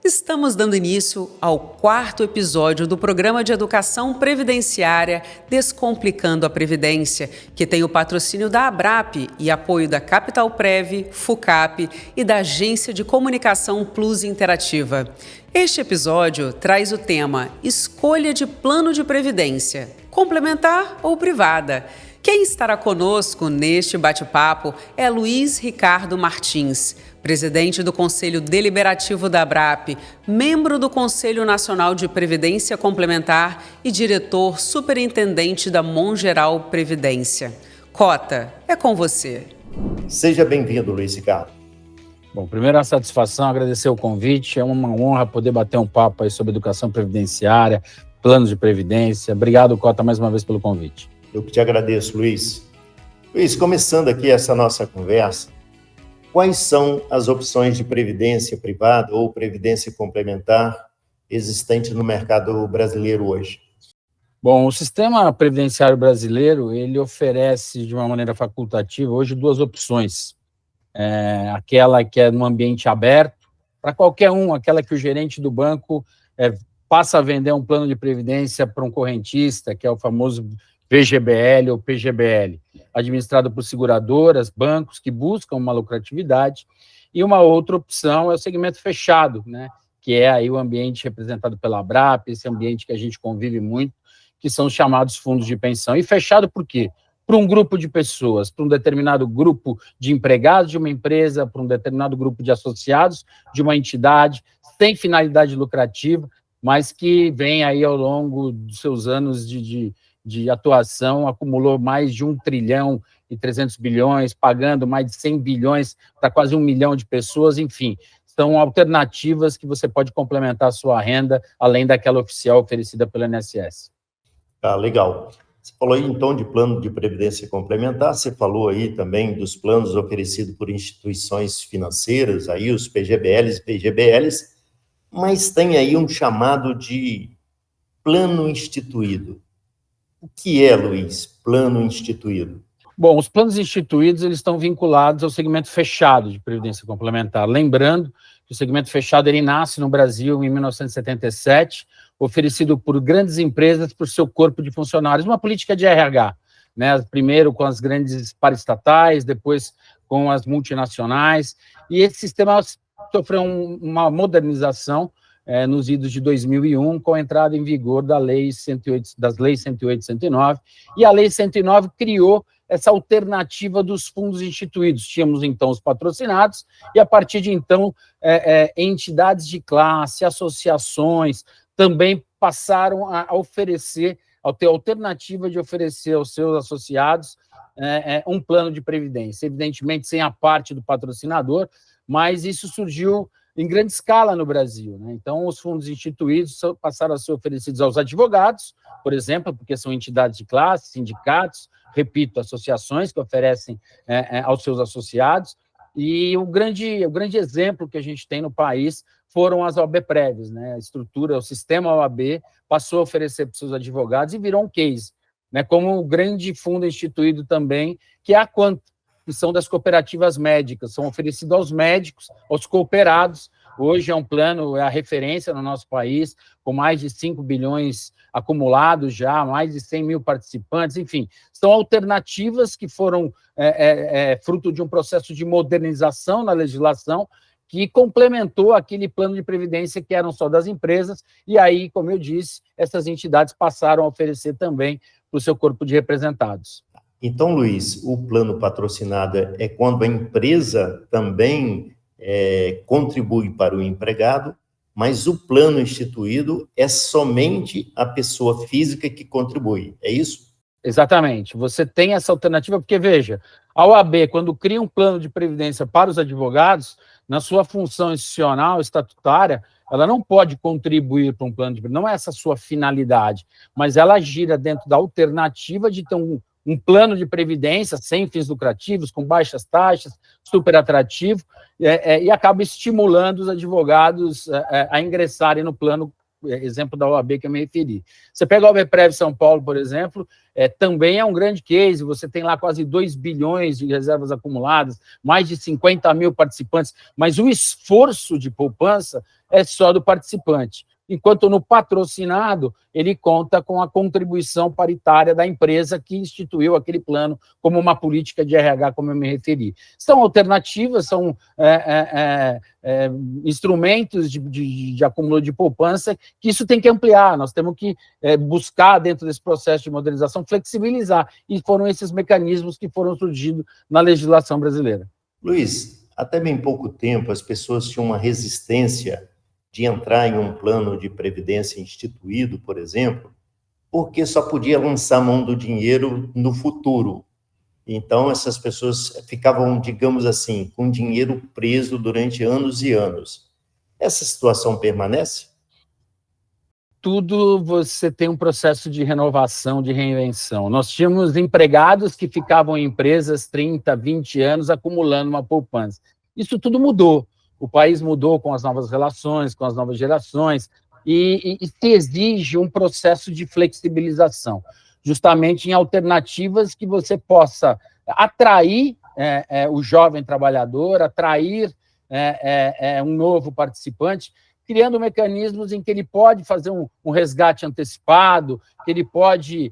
Estamos dando início ao 4º episódio do Programa de Educação Previdenciária Descomplicando a Previdência, que tem o patrocínio da ABRAP e apoio da Capital Prev, FUCAP e da Agência de Comunicação Plus Interativa. Este episódio traz o tema Escolha de Plano de Previdência, complementar ou privada. Quem estará conosco neste bate-papo é Luiz Ricardo Martins, presidente do Conselho Deliberativo da ABRAP, membro do Conselho Nacional de Previdência Complementar e diretor superintendente da Mongeral Previdência. Cota, é com você. Seja bem-vindo, Luiz Ricardo. Bom, primeiro a satisfação, agradecer o convite, é uma honra poder bater um papo aí sobre educação previdenciária, planos de previdência. Obrigado, Cota, mais uma vez pelo convite. Eu que te agradeço, Luiz. Luiz, começando aqui essa nossa conversa, quais são as opções de previdência privada ou previdência complementar existentes no mercado brasileiro hoje? Bom, o sistema previdenciário brasileiro, ele oferece de uma maneira facultativa hoje duas opções. Aquela que é no ambiente aberto, para qualquer um, aquela que o gerente do banco passa a vender um plano de previdência para um correntista, que é o famoso VGBL ou PGBL, administrado por seguradoras, bancos que buscam uma lucratividade, e uma outra opção é o segmento fechado, né, que é aí o ambiente representado pela ABRAP, esse ambiente que a gente convive muito, que são os chamados fundos de pensão. E fechado por quê? Para um grupo de pessoas, para um determinado grupo de empregados de uma empresa, para um determinado grupo de associados de uma entidade, sem finalidade lucrativa, mas que vem aí ao longo dos seus anos de atuação, acumulou mais de 1 trilhão e 300 bilhões, pagando mais de 100 bilhões para quase 1 milhão de pessoas, enfim, são alternativas que você pode complementar a sua renda, além daquela oficial oferecida pelo INSS. Ah, legal. Você falou aí, então, de plano de previdência complementar, você falou aí também dos planos oferecidos por instituições financeiras, aí os PGBLs e PGBLs, mas tem aí um chamado de plano instituído. O que é, Luiz, plano instituído? Bom, os planos instituídos eles estão vinculados ao segmento fechado de previdência complementar. Lembrando que o segmento fechado ele nasce no Brasil em 1977, oferecido por grandes empresas por seu corpo de funcionários, uma política de RH, né? Primeiro com as grandes paraestatais, depois com as multinacionais, e esse sistema sofreu uma modernização nos idos de 2001, com a entrada em vigor das leis 108 e 109, e a lei 109 criou essa alternativa dos fundos instituídos. Tínhamos, então, os patrocinados, e a partir de então, entidades de classe, associações, também passaram a oferecer, a ter alternativa de oferecer aos seus associados um plano de previdência, evidentemente sem a parte do patrocinador, mas isso surgiu em grande escala no Brasil, né? Então, os fundos instituídos passaram a ser oferecidos aos advogados, por exemplo, porque são entidades de classe, sindicatos, repito, associações que oferecem aos seus associados, e o grande exemplo que a gente tem no país foram as OAB-Prévios, né? A estrutura, o sistema OAB passou a oferecer para os seus advogados e virou um case, né? Como o grande fundo instituído também, que é a Quanto, que são das cooperativas médicas, são oferecidos aos médicos, aos cooperados. Hoje é um plano, é a referência no nosso país, com mais de 5 bilhões acumulados já, mais de 100 mil participantes, enfim, são alternativas que foram fruto de um processo de modernização na legislação que complementou aquele plano de previdência que eram só das empresas, e aí, como eu disse, essas entidades passaram a oferecer também para o seu corpo de representados. Então, Luiz, o plano patrocinado é quando a empresa também contribui para o empregado, mas o plano instituído é somente a pessoa física que contribui, é isso? Exatamente, você tem essa alternativa, porque, veja, a OAB, quando cria um plano de previdência para os advogados, na sua função institucional, estatutária, ela não pode contribuir para um plano de previdência, não é essa a sua finalidade, mas ela gira dentro da alternativa de ter um plano de previdência sem fins lucrativos, com baixas taxas, super atrativo, e acaba estimulando os advogados a ingressarem no plano exemplo da OAB que eu me referi. Você pega a OABPrev São Paulo, por exemplo, também é um grande case, você tem lá quase 2 bilhões de reservas acumuladas, mais de 50 mil participantes, mas o esforço de poupança é só do participante. Enquanto no patrocinado, ele conta com a contribuição paritária da empresa que instituiu aquele plano como uma política de RH, como eu me referi. São alternativas, são instrumentos de acúmulo de poupança, que isso tem que ampliar, nós temos que buscar, dentro desse processo de modernização, flexibilizar, e foram esses mecanismos que foram surgindo na legislação brasileira. Luiz, até bem pouco tempo, as pessoas tinham uma resistência de entrar em um plano de previdência instituído, por exemplo, porque só podia lançar mão do dinheiro no futuro. Então, essas pessoas ficavam, digamos assim, com dinheiro preso durante anos e anos. Essa situação permanece? Tudo você tem um processo de renovação, de reinvenção. Nós tínhamos empregados que ficavam em empresas 30, 20 anos acumulando uma poupança. Isso tudo mudou. O país mudou com as novas relações, com as novas gerações, e se exige um processo de flexibilização, justamente em alternativas que você possa atrair o jovem trabalhador, atrair um novo participante, criando mecanismos em que ele pode fazer um resgate antecipado, que ele pode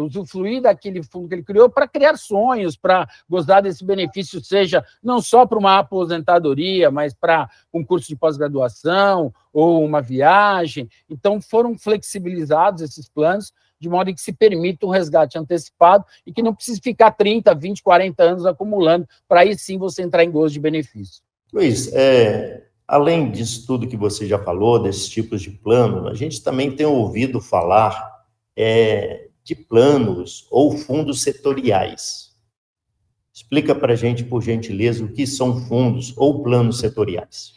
usufruir daquele fundo que ele criou para criar sonhos, para gozar desse benefício, seja não só para uma aposentadoria, mas para um curso de pós-graduação ou uma viagem. Então, foram flexibilizados esses planos, de modo que se permita um resgate antecipado e que não precise ficar 30, 20, 40 anos acumulando, para aí sim você entrar em gozo de benefício. Luiz, além disso tudo que você já falou, desses tipos de plano, a gente também tem ouvido falar de planos ou fundos setoriais. Explica para a gente, por gentileza, o que são fundos ou planos setoriais.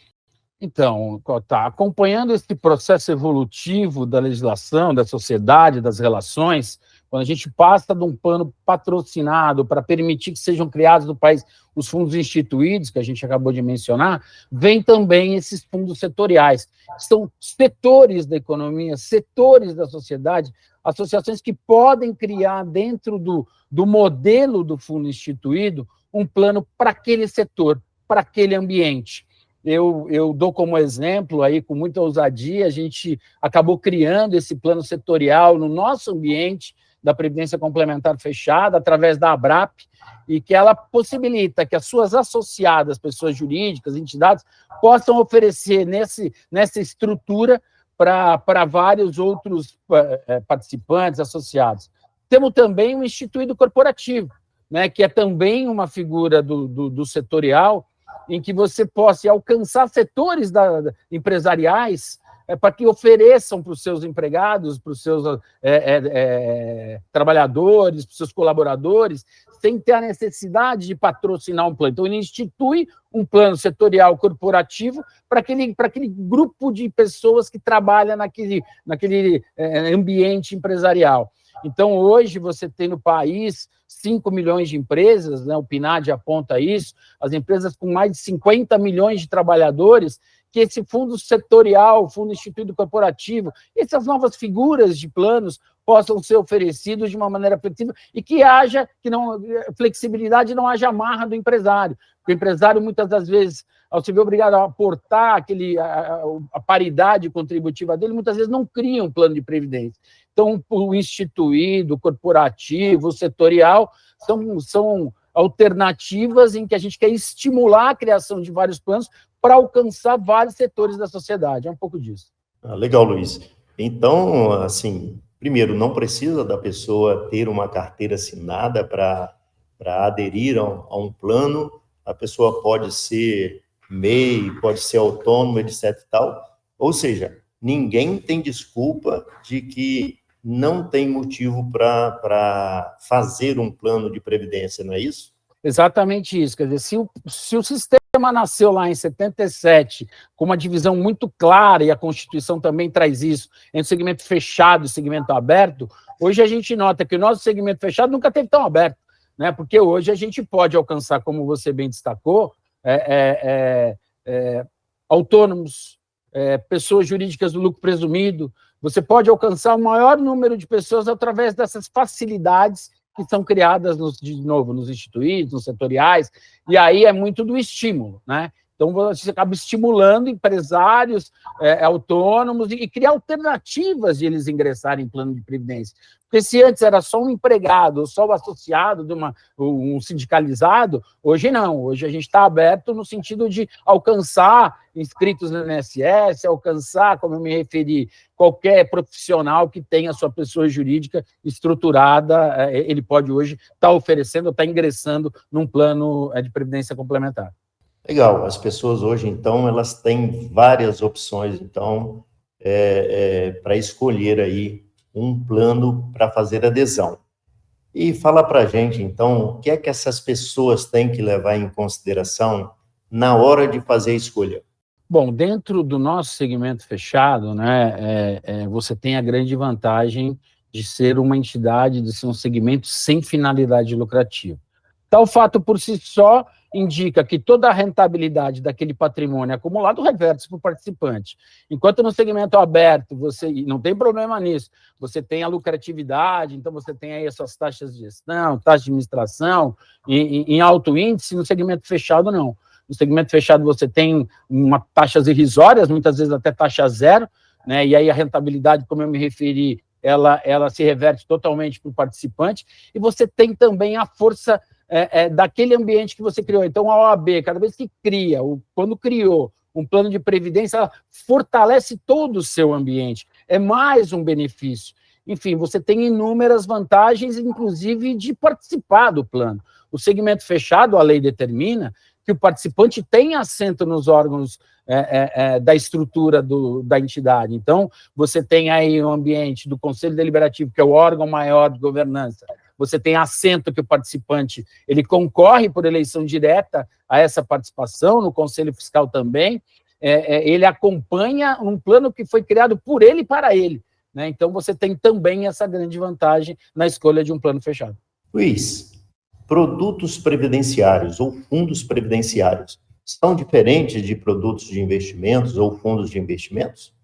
Então, acompanhando esse processo evolutivo da legislação, da sociedade, das relações, quando a gente passa de um plano patrocinado para permitir que sejam criados no país os fundos instituídos, que a gente acabou de mencionar, vem também esses fundos setoriais. São setores da economia, setores da sociedade, associações que podem criar dentro do modelo do fundo instituído um plano para aquele setor, para aquele ambiente. Eu dou como exemplo, aí, com muita ousadia, a gente acabou criando esse plano setorial no nosso ambiente da Previdência Complementar Fechada, através da ABRAP, e que ela possibilita que as suas associadas, pessoas jurídicas, entidades, possam oferecer nessa estrutura para vários outros participantes, associados. Temos também o instituído corporativo, né, que é também uma figura do setorial, em que você possa alcançar setores empresariais para que ofereçam para os seus empregados, para os seus trabalhadores, para os seus colaboradores, sem ter a necessidade de patrocinar um plano. Então, ele institui um plano setorial corporativo para aquele grupo de pessoas que trabalham naquele ambiente empresarial. Então, hoje, você tem no país 5 milhões de empresas, né, o PNAD aponta isso, as empresas com mais de 50 milhões de trabalhadores, que esse fundo setorial, fundo instituído corporativo, essas novas figuras de planos possam ser oferecidos de uma maneira flexível e que haja flexibilidade, não haja amarra do empresário. O empresário, muitas das vezes, ao se ver obrigado a aportar a paridade contributiva dele, muitas vezes não cria um plano de previdência. Então, o instituído, o corporativo, o setorial, são alternativas em que a gente quer estimular a criação de vários planos para alcançar vários setores da sociedade. É um pouco disso. Legal, Luiz. Então, assim, primeiro, não precisa da pessoa ter uma carteira assinada para aderir a um plano. A pessoa pode ser MEI, pode ser autônomo, etc. e tal. Ou seja, ninguém tem desculpa de que não tem motivo para fazer um plano de previdência, não é isso? Exatamente isso. Quer dizer, se o sistema nasceu lá em 77 com uma divisão muito clara, e a Constituição também traz isso, entre segmento fechado e segmento aberto, hoje a gente nota que o nosso segmento fechado nunca teve tão aberto, né? Porque hoje a gente pode alcançar, como você bem destacou, autônomos, pessoas jurídicas do lucro presumido, você pode alcançar o maior número de pessoas através dessas facilidades que são criadas, de novo, nos instituídos, nos setoriais, e aí é muito do estímulo, né? Então, você acaba estimulando empresários autônomos e criar alternativas de eles ingressarem em plano de previdência. Porque se antes era só um empregado, ou só o associado de um sindicalizado, hoje não. Hoje a gente está aberto no sentido de alcançar inscritos no INSS, alcançar, como eu me referi, qualquer profissional que tenha sua pessoa jurídica estruturada, ele pode hoje estar oferecendo, estar ingressando num plano de previdência complementar. Legal, as pessoas hoje, então, elas têm várias opções, então, para escolher aí um plano para fazer adesão. E fala para a gente, então, o que é que essas pessoas têm que levar em consideração na hora de fazer a escolha? Bom, dentro do nosso segmento fechado, né, você tem a grande vantagem de ser uma entidade, de ser um segmento sem finalidade lucrativa. Tal fato por si só indica que toda a rentabilidade daquele patrimônio acumulado reverte para o participante. Enquanto no segmento aberto, e não tem problema nisso, você tem a lucratividade, então você tem aí as suas taxas de gestão, taxa de administração, em alto índice, no segmento fechado não. No segmento fechado você tem taxas irrisórias, muitas vezes até taxa zero, né? E aí a rentabilidade, como eu me referi, ela se reverte totalmente para o participante, e você tem também a força daquele ambiente que você criou. Então, a OAB, cada vez que quando criou um plano de previdência, ela fortalece todo o seu ambiente. É mais um benefício. Enfim, você tem inúmeras vantagens, inclusive de participar do plano. O segmento fechado, a lei determina que o participante tem assento nos órgãos da estrutura da entidade. Então, você tem aí o ambiente do Conselho Deliberativo, que é o órgão maior de governança. Você tem assento que o participante ele concorre por eleição direta a essa participação, no Conselho Fiscal também, ele acompanha um plano que foi criado por ele e para ele, né? Então, você tem também essa grande vantagem na escolha de um plano fechado. Luiz, produtos previdenciários ou fundos previdenciários são diferentes de produtos de investimentos ou fundos de investimentos?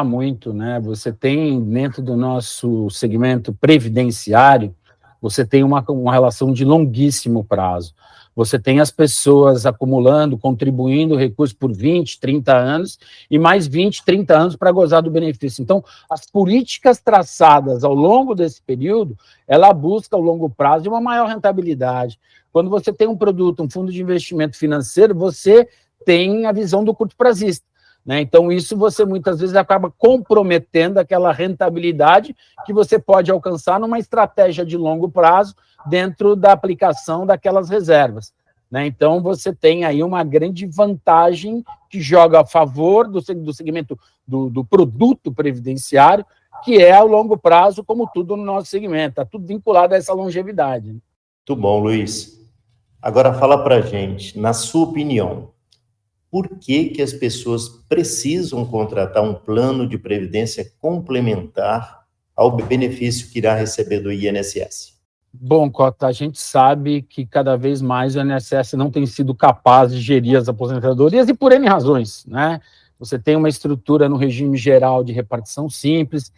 Muito, né? Você tem, dentro do nosso segmento previdenciário, você tem uma relação de longuíssimo prazo. Você tem as pessoas acumulando, contribuindo recursos por 20, 30 anos e mais 20, 30 anos para gozar do benefício. Então, as políticas traçadas ao longo desse período, ela busca, ao longo prazo, uma maior rentabilidade. Quando você tem um produto, um fundo de investimento financeiro, você tem a visão do curto prazista, né? Então, isso você muitas vezes acaba comprometendo aquela rentabilidade que você pode alcançar numa estratégia de longo prazo dentro da aplicação daquelas reservas, né? Então, você tem aí uma grande vantagem que joga a favor do segmento do produto previdenciário, que é ao longo prazo, como tudo no nosso segmento. Está tudo vinculado a essa longevidade. Muito bom, Luiz. Agora, fala para a gente, na sua opinião, por que as pessoas precisam contratar um plano de previdência complementar ao benefício que irá receber do INSS? Bom, Cota, a gente sabe que cada vez mais o INSS não tem sido capaz de gerir as aposentadorias e por N razões, né? Você tem uma estrutura no regime geral de repartição simples,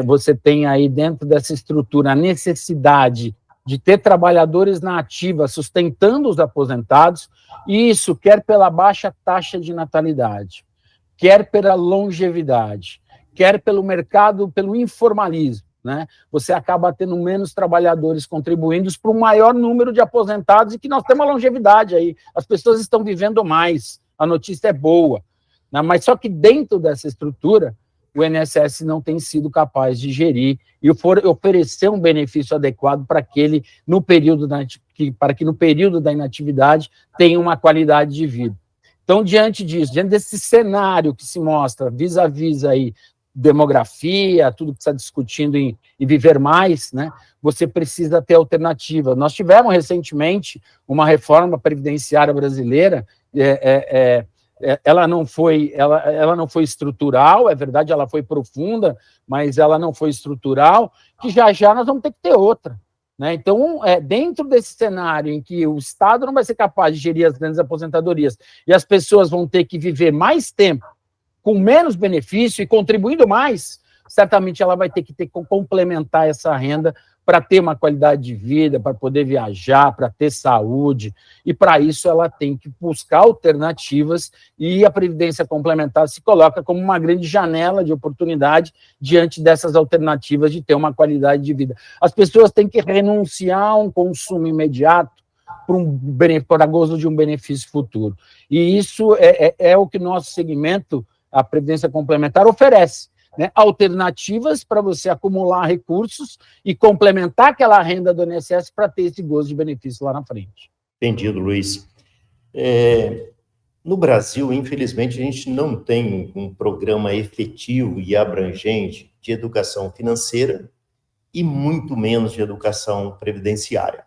você tem aí dentro dessa estrutura a necessidade de ter trabalhadores na ativa sustentando os aposentados, e isso quer pela baixa taxa de natalidade, quer pela longevidade, quer pelo mercado, pelo informalismo, né? Você acaba tendo menos trabalhadores contribuindo para um maior número de aposentados e que nós temos uma longevidade aí, as pessoas estão vivendo mais, a notícia é boa, né? Mas só que dentro dessa estrutura, o INSS não tem sido capaz de gerir e oferecer um benefício adequado para que no período da inatividade tenha uma qualidade de vida. Então, diante disso, diante desse cenário que se mostra vis-à-vis aí, demografia, tudo que está discutindo em viver mais, né, você precisa ter alternativa. Nós tivemos recentemente uma reforma previdenciária brasileira, ela não foi estrutural, é verdade, ela foi profunda, mas ela não foi estrutural, que já nós vamos ter que ter outra, né? Então, dentro desse cenário em que o Estado não vai ser capaz de gerir as grandes aposentadorias e as pessoas vão ter que viver mais tempo com menos benefício e contribuindo mais, certamente ela vai ter que complementar essa renda para ter uma qualidade de vida, para poder viajar, para ter saúde, e para isso ela tem que buscar alternativas, e a Previdência Complementar se coloca como uma grande janela de oportunidade diante dessas alternativas de ter uma qualidade de vida. As pessoas têm que renunciar a um consumo imediato para gozo de um benefício futuro. E isso é o que nosso segmento, a Previdência Complementar, oferece. Né, alternativas para você acumular recursos e complementar aquela renda do INSS para ter esse gozo de benefício lá na frente. Entendido, Luiz. No Brasil, infelizmente, a gente não tem um programa efetivo e abrangente de educação financeira e muito menos de educação previdenciária.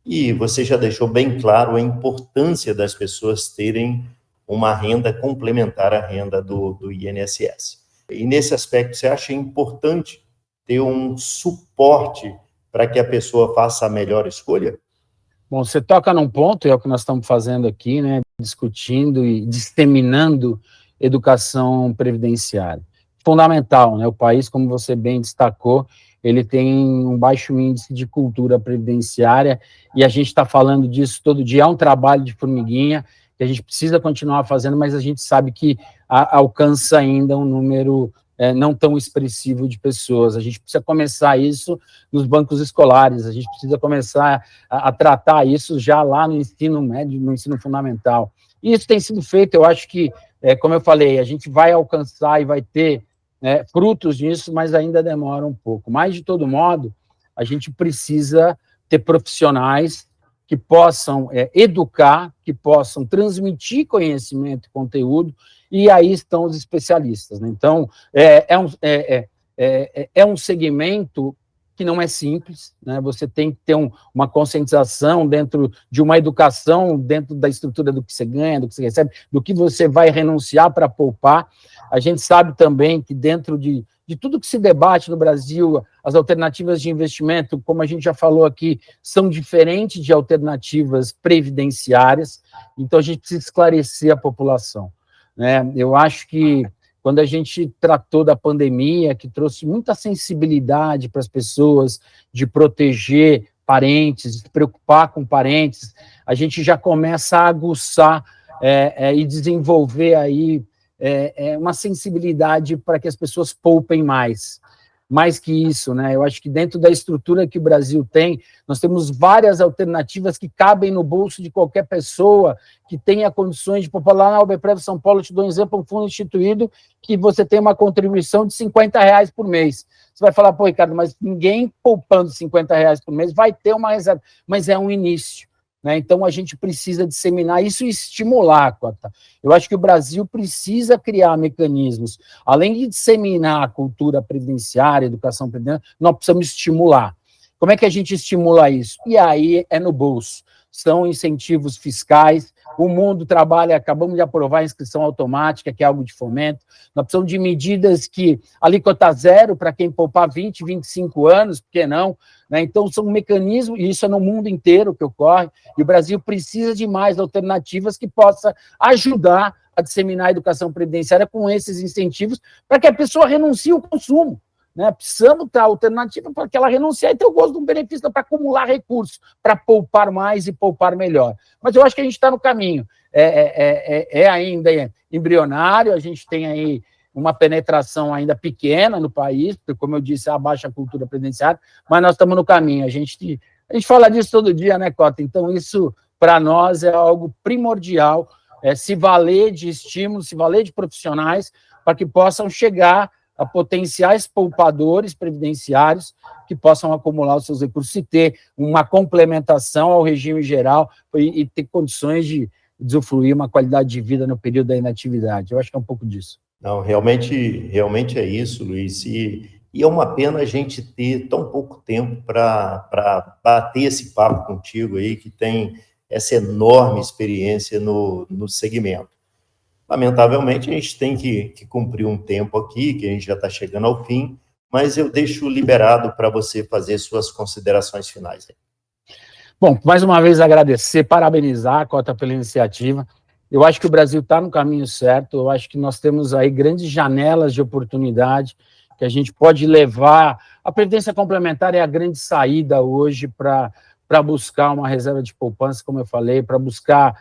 E você já deixou bem claro a importância das pessoas terem uma renda complementar à renda do INSS. E nesse aspecto, você acha importante ter um suporte para que a pessoa faça a melhor escolha? Bom, você toca num ponto, é o que nós estamos fazendo aqui, né, discutindo e disseminando educação previdenciária. Fundamental, né, o país, como você bem destacou, ele tem um baixo índice de cultura previdenciária, e a gente está falando disso todo dia, é um trabalho de formiguinha, que a gente precisa continuar fazendo, mas a gente sabe que alcança ainda um número não tão expressivo de pessoas. A gente precisa começar isso nos bancos escolares, a gente precisa começar a tratar isso já lá no ensino médio, no ensino fundamental. E isso tem sido feito, eu acho que, como eu falei, a gente vai alcançar e vai ter frutos disso, mas ainda demora um pouco. Mas, de todo modo, a gente precisa ter profissionais que possam educar, que possam transmitir conhecimento e conteúdo, e aí estão os especialistas. Né? Então, é um segmento que não é simples, né? Você tem que ter uma conscientização dentro de uma educação, dentro da estrutura do que você ganha, do que você recebe, do que você vai renunciar para poupar. A gente sabe também que dentro de tudo que se debate no Brasil, as alternativas de investimento, como a gente já falou aqui, são diferentes de alternativas previdenciárias, então a gente precisa esclarecer a população. Né? Eu acho que quando a gente tratou da pandemia, que trouxe muita sensibilidade para as pessoas de proteger parentes, de se preocupar com parentes, a gente já começa a aguçar e desenvolver aí uma sensibilidade para que as pessoas poupem mais. Mais que isso, né? Eu acho que dentro da estrutura que o Brasil tem, nós temos várias alternativas que cabem no bolso de qualquer pessoa que tenha condições de poupar. Lá na Albeprev São Paulo, eu te dou um exemplo, um fundo instituído que você tem uma contribuição de R$50 por mês. Você vai falar, pô, Ricardo, mas ninguém poupando R$50 por mês vai ter uma reserva, mas é um início. Né? Então, a gente precisa disseminar isso e estimular, Cota. Eu acho que o Brasil precisa criar mecanismos. Além de disseminar a cultura previdenciária, a educação previdenciária, nós precisamos estimular. Como é que a gente estimula isso? E aí é no bolso. São incentivos fiscais. O mundo trabalha, acabamos de aprovar a inscrição automática, que é algo de fomento. Nós precisamos de medidas que alíquota zero para quem poupar 20, 25 anos, por que não? Né? Então, são mecanismos, e isso é no mundo inteiro que ocorre, e o Brasil precisa de mais alternativas que possam ajudar a disseminar a educação previdenciária com esses incentivos para que a pessoa renuncie ao consumo. Né? Precisamos ter alternativa para que ela renuncie e ter o gosto de um benefício para acumular recursos, para poupar mais e poupar melhor. Mas eu acho que a gente está no caminho. Ainda embrionário, a gente tem aí uma penetração ainda pequena no país, porque, como eu disse, a baixa cultura previdenciária, mas nós estamos no caminho. A gente fala disso todo dia, né, Cota? Então, isso, para nós, é algo primordial, se valer de estímulos, se valer de profissionais, para que possam chegar a potenciais poupadores previdenciários que possam acumular os seus recursos e ter uma complementação ao regime geral e ter condições de usufruir uma qualidade de vida no período da inatividade. Eu acho que é um pouco disso. Não, realmente é isso, Luiz. E é uma pena a gente ter tão pouco tempo para bater esse papo contigo aí, que tem essa enorme experiência no segmento. Lamentavelmente, a gente tem que cumprir um tempo aqui, que a gente já está chegando ao fim, mas eu deixo liberado para você fazer suas considerações finais. Bom, mais uma vez agradecer, parabenizar a Cota pela iniciativa. Eu acho que o Brasil está no caminho certo, eu acho que nós temos aí grandes janelas de oportunidade que a gente pode levar. A Previdência Complementar é a grande saída hoje para buscar uma reserva de poupança, como eu falei, para buscar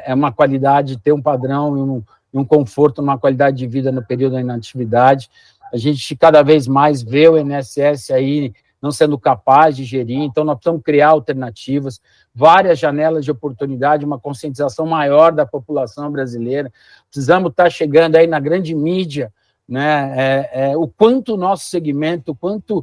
uma qualidade, ter um padrão e um conforto, uma qualidade de vida no período da inatividade. A gente cada vez mais vê o INSS aí não sendo capaz de gerir, então nós precisamos criar alternativas, várias janelas de oportunidade, uma conscientização maior da população brasileira. Precisamos estar chegando aí na grande mídia, né? O quanto o nosso segmento, o quanto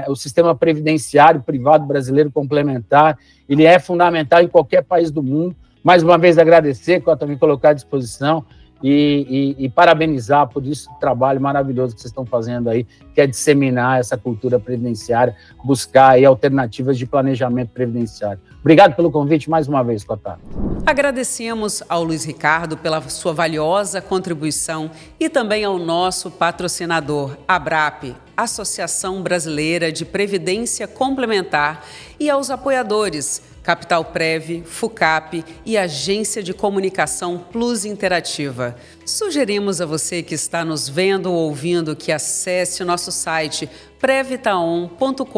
o sistema previdenciário privado brasileiro complementar, ele é fundamental em qualquer país do mundo. Mais uma vez agradecer, Cota, me colocar à disposição e parabenizar por esse trabalho maravilhoso que vocês estão fazendo aí, que é disseminar essa cultura previdenciária, buscar aí alternativas de planejamento previdenciário. Obrigado pelo convite mais uma vez, Cota. Agradecemos ao Luiz Ricardo pela sua valiosa contribuição e também ao nosso patrocinador, ABRAP, Associação Brasileira de Previdência Complementar, e aos apoiadores, Capital Prev, FUCAP e Agência de Comunicação Plus Interativa. Sugerimos a você que está nos vendo ou ouvindo que acesse o nosso site previtaon.com.br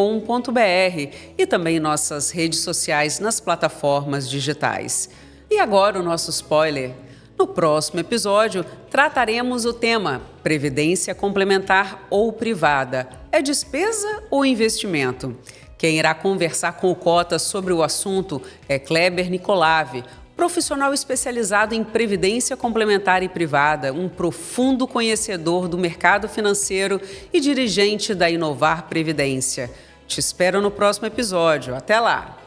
e também nossas redes sociais nas plataformas digitais. E agora o nosso spoiler. No próximo episódio, trataremos o tema Previdência Complementar ou Privada. É despesa ou investimento? Quem irá conversar com o Cota sobre o assunto é Kleber Nicolave, profissional especializado em previdência complementar e privada, um profundo conhecedor do mercado financeiro e dirigente da Inovar Previdência. Te espero no próximo episódio. Até lá!